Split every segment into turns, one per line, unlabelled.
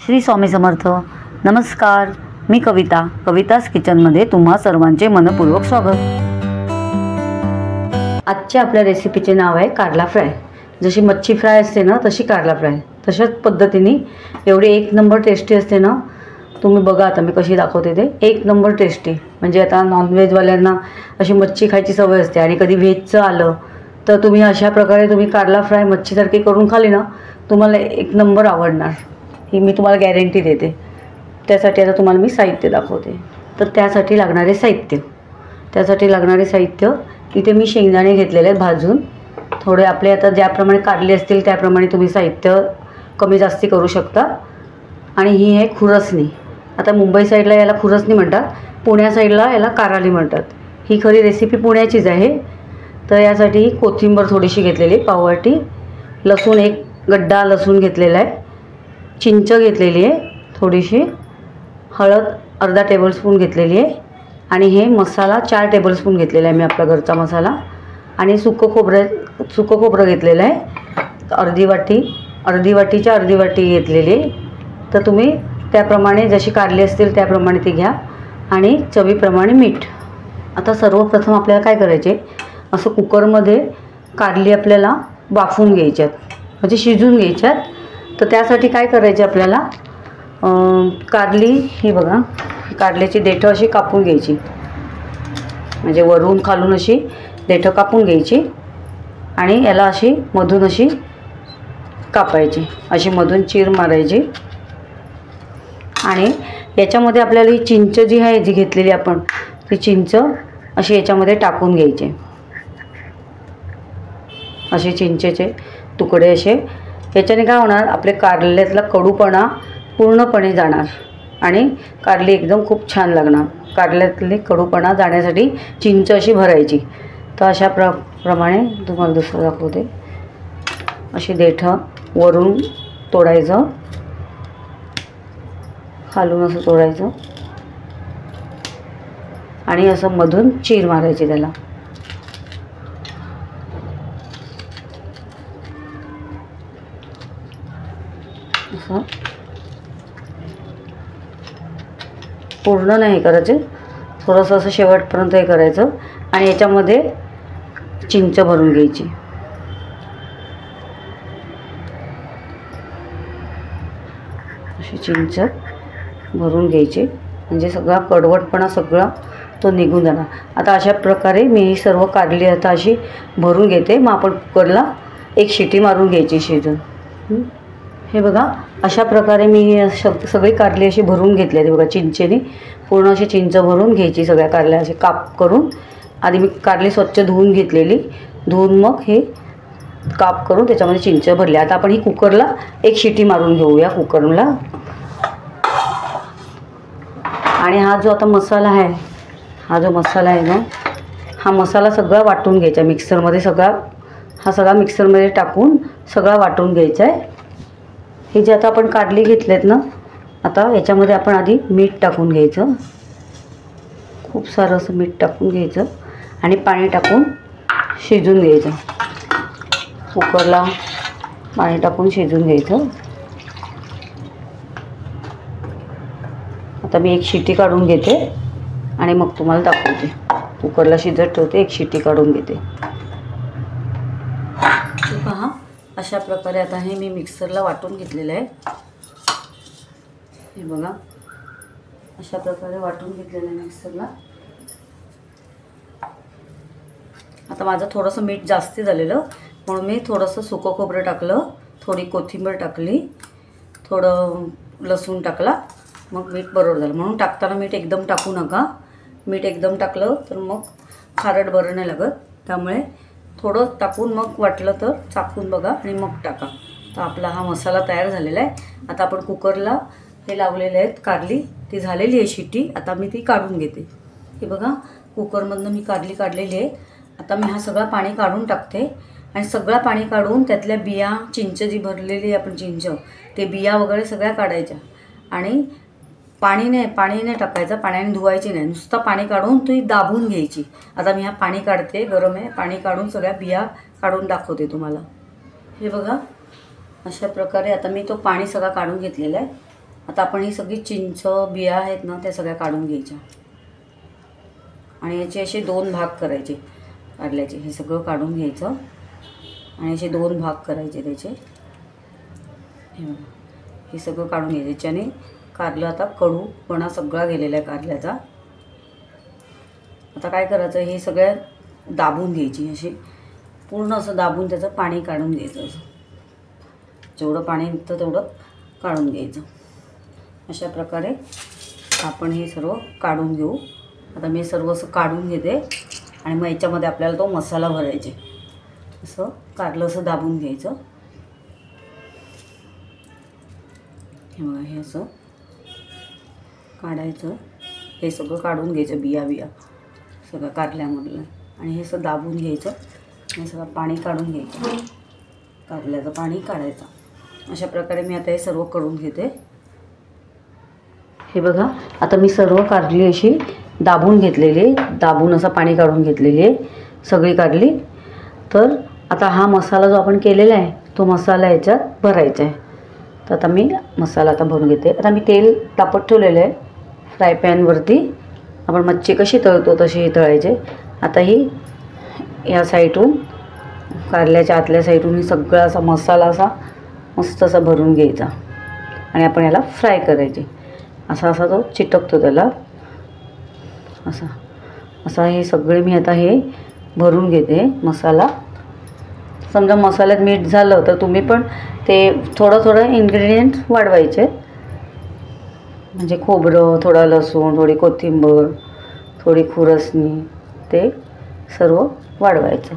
श्री स्वामी समर्थ। नमस्कार, मी कवितास किचनमध्ये तुम्हा सर्वांचे मनपूर्वक स्वागत। आजच्या आपल्या रेसिपीचे नाव आहे कारला फ्राय। जशी मच्छी फ्राय असते ना तशी कारला फ्राय, तशाच पद्धतीने एवढी एक नंबर टेस्टी असते ना। तुम्ही बघा आता मी कशी दाखवते ते, एक नंबर टेस्टी। म्हणजे आता नॉनव्हेजवाल्यांना अशी मच्छी खायची सवय असते आणि कधी व्हेजचं आलं तर तुम्ही अशा प्रकारे तुम्ही कारला फ्राय मच्छीसारखी करून खाली ना, तुम्हाला एक नंबर आवडणार, ही मी तुम्हाला गॅरंटी देते। त्यासाठी आता तुम्हाला मी साहित्य दाखवते। तर त्यासाठी लागणारे साहित्य इथे मी शेंगदाणे घेतलेले आहेत भाजून। थोडे आपले आता ज्याप्रमाणे कारले असतील त्याप्रमाणे तुम्ही साहित्य कमी जास्ती करू शकता। आणि ही आहे खुरसणी। आता मुंबई साईडला याला खुरसणी म्हणतात, पुण्या साईडला याला काराली म्हणतात। ही खरी रेसिपी पुण्याचीच आहे। तर यासाठी कोथिंबीर थोडीशी घेतलेली, पाववाटी लसूण, एक गड्डा लसूण घेतलेला आहे, चिंच घेतलेली आहे थोडीशी, हळद अर्धा टेबलस्पून घेतलेली आहे, आणि हे मसाला 4 टेबलस्पून घेतलेला आहे मी, आपला घरचा मसाला। आणि सुकं खोबरं घेतलेलं आहे अर्धी वाटीच्या अर्धी वाटी घेतलेली आहे। तर तुम्ही त्याप्रमाणे जशी कारली असतील त्याप्रमाणे ती घ्या, आणि चवीप्रमाणे मीठ। आता सर्वप्रथम आपल्याला काय करायचे, असं कुकरमध्ये कारली आपल्याला वाफवून घ्यायच्यात, म्हणजे शिजून घ्यायच्यात। तर त्यासाठी काय करायचे आपल्याला, कारली ही बघा, कारल्याची देठं अशी कापून घ्यायची, म्हणजे वरून खालून अशी देठं कापून घ्यायची, आणि याला अशी मधून अशी कापायची, अशी मधून चीर मारायची। आणि याच्यामध्ये आपल्याला ही चिंच जी आहे जी घेतलेली आपण, ती चिंच अशी याच्यामध्ये टाकून घ्यायची, असे चिंचेचे तुकडे असे। याच्याने काय होणार, आपले कारल्यातला कडूपणा पूर्णपणे जाणार आणि कारली एकदम खूप छान लागणार। कारल्यातली कडूपणा जाण्यासाठी चिंच अशी भरायची। तर अशा प्रमाणे तुम्हाला दुसरं दाखवते, अशी देठं वरून तोडायचं, खालून असं तोडायचं, आणि असं मधून चीर मारायची त्याला। असं पूर्ण नाही करायचं, थोडंसं असं शेवटपर्यंत हे करायचं, आणि याच्यामध्ये चिंच भरून घ्यायची। अशी चिंच भरून घ्यायची, म्हणजे सगळा कडवटपणा सगळा तो निघून जाणार। आता अशा प्रकारे मी ही सर्व कारली आता अशी भरून घेते। मग आपण कुकरला एक शिटी मारून घ्यायची शिजून। हे बघा अशा प्रकारे मी सगळी कारली अशी भरून घेतली आहे बघा, चिंचेने पूर्ण अशी चिंच भरून घ्यायची सगळ्या कारल्या अशी काप करून। आधी मी कारली स्वच्छ धुवून घेतलेली, धुवून मग हे काप करून त्याच्यामध्ये चिंच भरली। आता आपण ही कुकरला एक शिटी मारून घेऊया कुकरला। आणि हा जो आता मसाला आहे, ना, हा मसाला सगळा वाटून घ्यायचा मिक्सरमध्ये, हा सगळा मिक्सरमध्ये टाकून सगळा वाटून घ्यायचा आहे। हे जे आता आपण कारली घेतलेत ना, आता याच्यामध्ये आपण आधी मीठ टाकून घ्यायचं, खूप सारं असं मीठ टाकून घ्यायचं, आणि पाणी टाकून शिजून घ्यायचं। कुकरला पाणी टाकून शिजून घ्यायचं। आता मी एक शिटी काढून घेते आणि मग तुम्हाला दाखवते। कुकरला शिजत ठेवते, एक शिटी काढून घेते। पहा अशा प्रकारे आता हे मी मिक्सरला वाटून घेतलेलं आहे। हे बघा अशा प्रकारे वाटून घेतलेलं आहे मिक्सरला। आता माझं थोडंसं मीठ जास्ती झालेलं म्हणून मी थोडंसं सुकं खोबरं टाकलं, थोडी कोथिंबीर टाकली, थोडं लसूण टाकला, मग मीठ बरोबर झालं। म्हणून टाकताना मीठ एकदम टाकू नका, मीठ एकदम टाकलं तर मग खारट बरं नाही लागत, त्यामुळे थोडं टाकून मग वाटलं तर चाकून बघा आणि मग टाका। तर आपला हा मसाला तयार झालेला आहे। आता आपण कुकरला हे लावलेले आहेत कारली, ती झालेली आहे शिटी, आता मी ती काढून घेते। हे बघा कुकरमधनं मी कारली काढलेली आहे। आता मी हा सगळा पाणी काढून टाकते, आणि सगळा पाणी काढून त्यातल्या बिया, चिंच जी भरलेली आपण चिंच, ते बिया वगैरे सगळ्या काढायच्या, आणि पाणी नाही टाकायचं, पाण्याने धुवायची नाही, नुसतं पाणी काढून ती दाबून घ्यायची। आता मी हा पाणी काढते, गरम आहे, पाणी काढून सगळ्या बिया काढून दाखवते तुम्हाला। हे बघा अशा प्रकारे आता मी तो पाणी सगळा काढून घेतलेला आहे। आता आपण ही सगळी चिंच बिया आहेत ना त्या सगळ्या काढून घ्यायच्या आणि याचे असे 2 भाग करायचे कारल्याचे. हे सगळं काढून घ्यायचं आणि असे 2 भाग करायचे त्याचे. हे बघा, हे सगळं काढून घ्यायचं. याच्याने कारलं आता कडूपणा सगळा गेलेला आहे कारल्याचा. आता काय करायचं, हे सगळं दाबून घ्यायची, अशी पूर्ण असं दाबून त्याचं पाणी काढून घ्यायचं. असं जेवढं पाणी निघतं तेवढं काढून घ्यायचं. अशा प्रकारे आपण हे सर्व काढून घेऊ. आता मी सर्व असं काढून घेते आणि मग याच्यामध्ये आपल्याला तो मसाला भरायचे. असं कारलं असं दाबून घ्यायचं. हे बघा, हे असं काढायचं. हे सगळं काढून घ्यायचं, बिया सगळं कारल्यामधलं. आणि हे असं दाबून घ्यायचं आणि सगळं पाणी काढून घ्यायचं. कारल्याचं पाणी काढायचं. अशा प्रकारे मी आता हे सर्व करून घेते. हे बघा, आता मी सर्व कारली अशी दाबून घेतलेली, दाबून असं पाणी काढून घेतलेली आहे सगळी कारली. तर आता हा मसाला जो आपण केलेला आहे तो मसाला याच्यात भरायचा आहे. तर आता मी मसाला आता भरून घेते. आता मी तेल तापत ठेवलेलं आहे फ्राय पॅनवरती. आपण मच्छी कशी तळतो तशी तळायचे. आता ही या साईडून कारल्याच्या आतल्या साईडून ही सगळा असा मसाला असा मस्त असा भरून घ्यायचा आणि आपण याला फ्राय करायचे. असा तो चिटकतो त्याला. असा हे सगळे मी आता हे भरून घेते मसाला. समजा मसाल्यात मीठ झालं तर तुम्ही पण ते थोडं इन्ग्रेडियंट वाढवायचे. म्हणजे खोबरं, थोडा लसूण, थोडी कोथिंबीर, थोडी खुरसणी, ते सर्व वाढवायचं.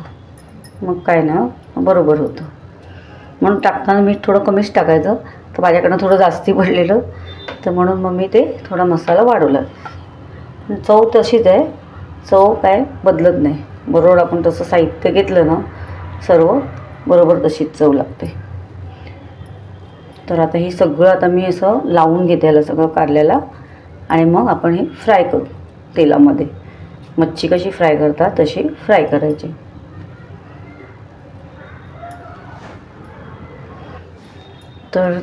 मग काय ना बरोबर होतं. म्हणून टाकताना मीठ थोडं कमीच टाकायचं. तर माझ्याकडनं थोडं जास्ती पडलेलं, तर म्हणून मग मी ते थोडा मसाला वाढवला. चव तशीच आहे, चव काय बदलत नाही. बरोबर आपण तसं साहित्य घेतलं ना सर्व, बरोबर तशीच चव लागते. तर आता हे सगळं आता मी असं लावून घेते याला सगळं कारल्याला आणि मग आपण हे फ्राय करू तेलामध्ये. मच्छी कशी फ्राय करतात तशी फ्राय करायची. तर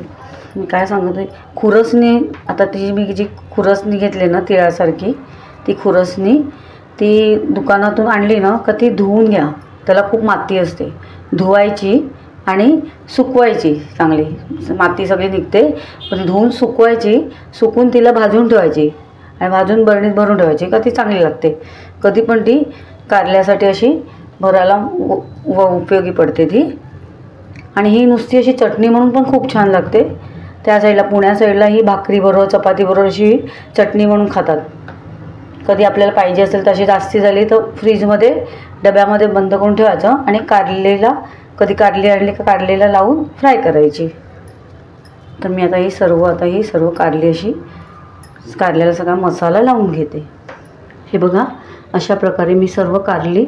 मी काय सांगत आहे, खुरसणी आता ती मी जी खुरसणी घेतली ना तिळासारखी, ती खुरसणी ती दुकानातून आणली ना का ती धुवून घ्या. त्याला खूप माती असते. धुवायची आणि सुकवायची चांगली, माती सगळी निघते. पण धुवून सुकवायची, सुकून तिला भाजून ठेवायची आणि भाजून बरणीत भरून ठेवायची का ती चांगली लागते. कधी पण ती कारल्यासाठी अशी भरायला उपयोगी पडते ती. आणि ही नुसती अशी चटणी म्हणून पण खूप छान लागते. त्या साईडला पुण्या साईडला ही भाकरीबरोबर चपातीबरोबर अशी चटणी म्हणून खातात. कधी आपल्याला पाहिजे असेल तशी जास्ती झाली तर फ्रीजमध्ये डब्यामध्ये बंद करून ठेवायचं आणि कारलेला कधी कारली आणली का कारलेला लावून फ्राय करायची. तर मी आता ही सर्व कारली अशी कारल्याला सगळा मसाला लावून घेते. हे बघा, अशा प्रकारे मी सर्व कारली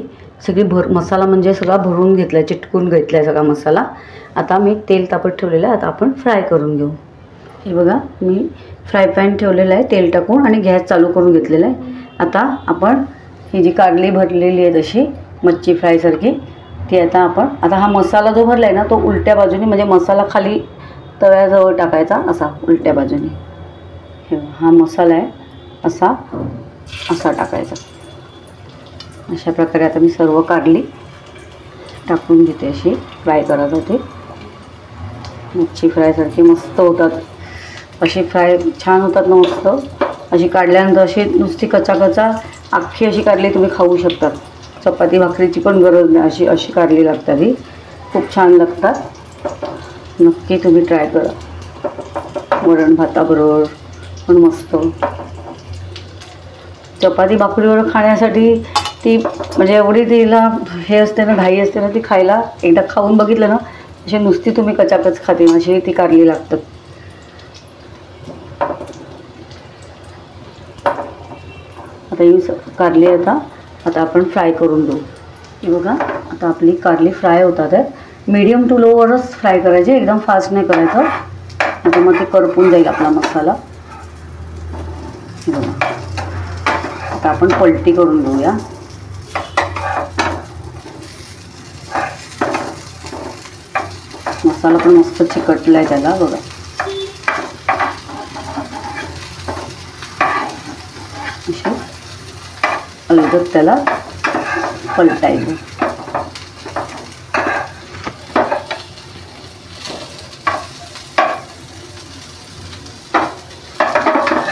सगळी मसाला म्हणजे सगळा भरून घेतला आहे, चिटकून घेतला आहे सगळा मसाला. आता मी तेल तापत ठेवलेलं आहे. आता आपण फ्राय करून घेऊ. हे बघा, मी फ्राय पॅन ठेवलेलं आहे तेल टाकून आणि गॅस चालू करून घेतलेला आहे. आता आपण ही जी कारली भरलेली आहे तशी मच्छी फ्रायसारखी ती आता हा मसाला जो भरला आहे ना तो उलट्या बाजूने, म्हणजे मसाला खाली तव्याजवळ टाकायचा असा उलट्या बाजूने. हे हा मसाला आहे असा टाकायचा. अशा प्रकारे आता मी सर्व कारली टाकून घेते. अशी फ्राय करत होते. मच्छी फ्रायसारखी मस्त होतात. अशी फ्राय छान होतात ना मस्त. अशी काढल्यानंतर अशी नुसती कचा अख्खी अशी कारली तुम्ही खाऊ शकतात. चपाती भाकरीची पण गरज नाही. अशी कारली लागतात. ही खूप छान लागतात. नक्की तुम्ही ट्राय करा. वरण भाताबरोबर पण मस्त. चपाती भाकरीवर खाण्यासाठी ती म्हणजे एवढी तिला हे असते ना, घाई असते ना, ती खायला एकदा खाऊन बघितलं ना अशी नुसती तुम्ही कचाकच खाते अशी ती कारली लागतात. आता ही कारली आता आपण फ्राय करून घेऊ. हे बघा, आता आपली कारली फ्राय होतात आहे. मीडियम टू लोवरच फ्राय करायचे, एकदम फास्ट नाही करायचं. आता मग ते करपून जाईल आपला मसाला. हे बघा, आता आपण पलटी करून घेऊया. मसाला पण मस्त चिकटला आहे त्याला बघा. अशी अलगद त्याला पलटायचं.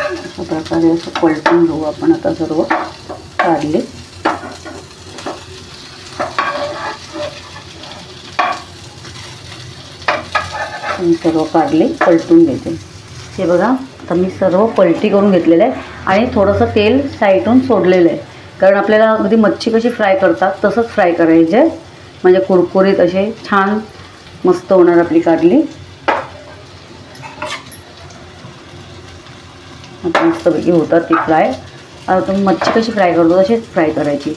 अशा प्रकारे असं पलटून घेऊ आपण. आता सर्व काढले. मी सर्व काढले, पलटून घेते. हे बघा, आता मी सर्व पलटी करून घेतलेलं आहे आणि थोडंसं तेल साईडून सोडलेलं आहे, कारण आपल्याला अगदी मच्छी कशी फ्राय करतात तसंच फ्राय करायचे, म्हणजे कुरकुरीत असे छान मस्त होणार आपली कारली. आता मस्तपैकी होतात ती फ्राय. आता तुम्ही मच्छी कशी फ्राय करतो तशीच फ्राय करायची.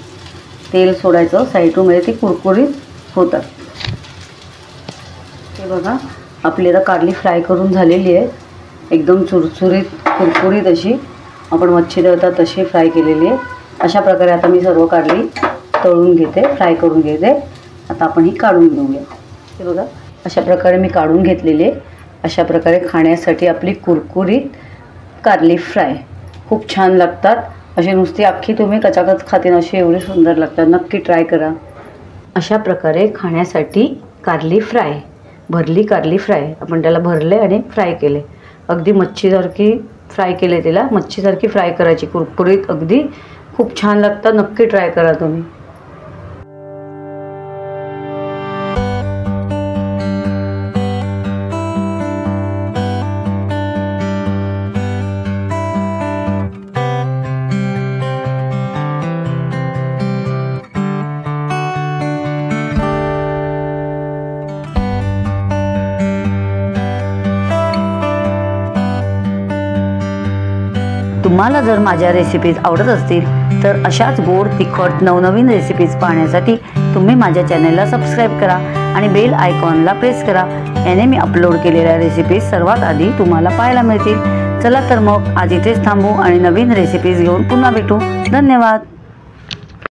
तेल सोडायचं साईडून, म्हणजे ती कुरकुरीत होतात. हे बघा, आपली आता कारली फ्राय करून झालेली आहे. एकदम चुरचुरीत कुरकुरीत अशी आपण मच्छी तळतात तशी फ्राय केलेली आहे. अशा प्रकारे आता मी सर्व कारली तळून घेते, फ्राय करून घेते. आता आपण ही काढून घेऊया. हे बघा, अशा प्रकारे मी काढून घेतलेली आहे. अशा प्रकारे खाण्यासाठी आपली कुरकुरीत कारली फ्राय खूप छान लागतात. अशी नुसती अख्खी तुम्ही कचाकच खातीन अशी एवढी सुंदर लागतात. नक्की ट्राय करा. अशा प्रकारे खाण्यासाठी कारली फ्राय, भरली कारली फ्राय, आपण त्याला भरले आणि फ्राय केले. अगदी मच्छीसारखी फ्राय केले, तिला मच्छीसारखी फ्राय करायची कुरकुरीत, अगदी खूप छान लागतात. नक्की ट्राय करा तुम्ही. तुम्हाला जर माझ्या रेसिपीज आवडत असतील तर अशाच गोड तिखट नवनवीन रेसिपीज पाहण्यासाठी तुम्ही माझ्या चॅनलला सबस्क्राईब करा आणि बेल आयकॉनला प्रेस करा. याने मी अपलोड केलेल्या रेसिपीज सर्वात आधी तुम्हाला पाहायला मिळतील. चला तर मग आज इथेच थांबू आणि नवीन रेसिपीज घेऊन पुन्हा भेटू. धन्यवाद.